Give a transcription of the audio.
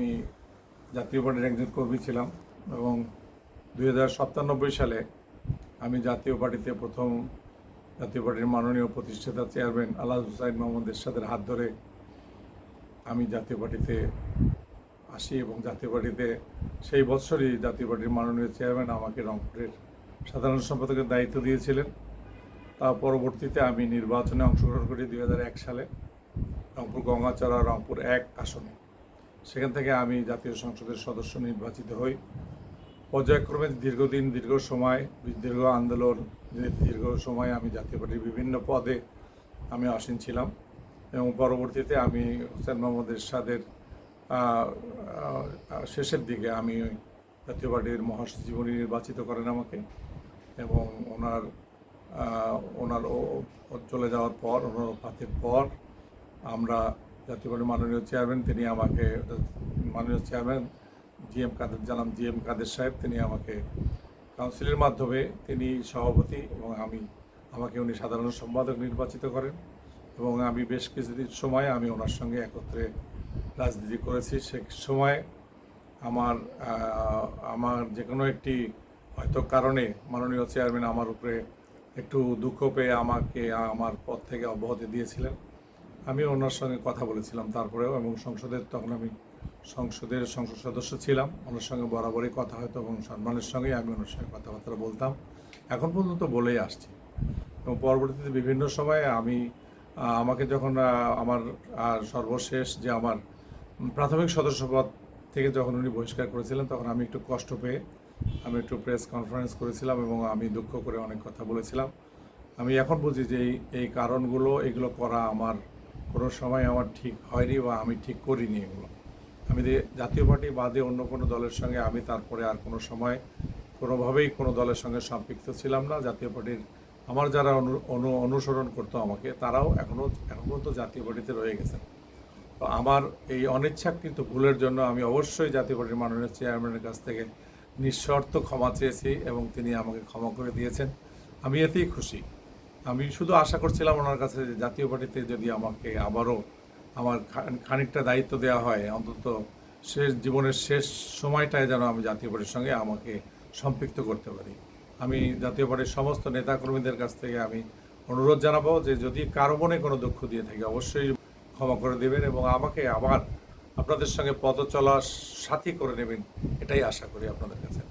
আমি জাতীয় পার্টির একজন কর্মী ছিলাম এবং 2097 সালে আমি জাতীয় পার্টিতে প্রথম জাতীয় পার্টির মাননীয় প্রতিষ্ঠাতা চেয়ারম্যান আলহাজ হুসাইন মোহাম্মদ এরশাদের হাত ধরে আমি জাতীয় পার্টিতে আসি এবং জাতীয় পার্টিতে সেই বছরই জাতীয় পার্টির মাননীয় চেয়ারম্যান আমাকে রংপুরের সাধারণ সম্পাদকের দায়িত্ব দিয়েছিলেন। তার পরবর্তীতে আমি নির্বাচনে অংশগ্রহণ করি 2001 সালে রংপুর গঙ্গাচড়া রংপুর 1 আসনে। সেখান থেকে আমি জাতীয় সংসদের সদস্য নির্বাচিত হই। পর্যায়ক্রমে দীর্ঘ সময় দীর্ঘ আন্দোলন দীর্ঘ সময় আমি জাতীয় পার্টির বিভিন্ন পদে আমি আসীন ছিলাম এবং পরবর্তীতে আমি হোসেন মোহাম্মদ এরশাদের শেষের দিকে আমি জাতীয় পার্টির মহাসচিব নির্বাচিত করেন আমাকে এবং ওনার চলে যাওয়ার পর ওনার ওফাতের পর আমরা জাতীয় পার্টির মাননীয় চেয়ারম্যান তিনি আমাকে মাননীয় চেয়ারম্যান জিএম কাদের সাহেব তিনি আমাকে কাউন্সিলের মাধ্যমে তিনি সভাপতি এবং আমাকে উনি সাধারণ সম্পাদক নির্বাচিত করেন এবং আমি বেশ কিছুদিন সময় আমি ওনার সঙ্গে একত্রে রাজনীতি করেছি। সে সময় আমার যে কোনো একটি হয়তো কারণে মাননীয় চেয়ারম্যান আমার উপরে একটু দুঃখ পেয়ে আমাকে আমার পদ থেকে অব্যাহতি দিয়েছিলেন। আমি ওনার সঙ্গে কথা বলেছিলাম তারপরেও এবং তখন আমি সংসদ সদস্য ছিলাম। ওনার সঙ্গে বরাবরই কথা হতো এবং সম্মানের সঙ্গেই আমি ওনার সঙ্গে কথাবার্তা বলতাম, এখন পর্যন্ত বলেই আসছি। এবং পরবর্তীতে বিভিন্ন সময়ে আমাকে যখন আমার সর্বশেষ যে আমার প্রাথমিক সদস্যপদ থেকে যখন উনি বহিষ্কার করেছিলেন তখন আমি একটু কষ্ট পেয়ে আমি একটু প্রেস কনফারেন্স করেছিলাম এবং আমি দুঃখ করে অনেক কথা বলেছিলাম। আমি এখন বুঝি যে এই কারণগুলো এগুলো করা আমার কোনো সময় আমার ঠিক হয়নি বা আমি ঠিক করিনি। এগুলো আমি জাতীয় পার্টি বাদে অন্য কোনো দলের সঙ্গে আমি তারপরে আর কোনো সময় কোনোভাবেই কোনো দলের সঙ্গে সম্পৃক্ত ছিলাম না। জাতীয় পার্টির আমার যারা অনুসরণ করতো আমাকে তারাও এখন পর্যন্ত জাতীয় পার্টিতে রয়ে গেছেন। তো আমার এই অনিচ্ছাকৃত ভুলের জন্য আমি অবশ্যই জাতীয় পার্টির মাননীয় চেয়ারম্যানের কাছ থেকে নিঃশর্ত ক্ষমা চেয়েছি এবং তিনি আমাকে ক্ষমা করে দিয়েছেন। আমি এতেই খুশি। আমি শুধু আশা করছিলাম ওনার কাছে যে জাতীয় পার্টিতে যদি আমাকে আবারও আমার খানিকটা দায়িত্ব দেওয়া হয়, অন্তত জীবনের শেষ সময়টায় যেন আমি জাতীয় পার্টির সঙ্গে আমাকে সম্পৃক্ত করতে পারি। আমি জাতীয় পার্টির সমস্ত নেতাকর্মীদের কাছ থেকে আমি অনুরোধ জানাবো যে যদি কারো মনে কোনো দুঃখ দিয়ে থাকে অবশ্যই ক্ষমা করে দেবেন এবং আমাকে আবার আপনাদের সঙ্গে পথ চলার সাথী করে নেবেন, এটাই আশা করি আপনাদের কাছে।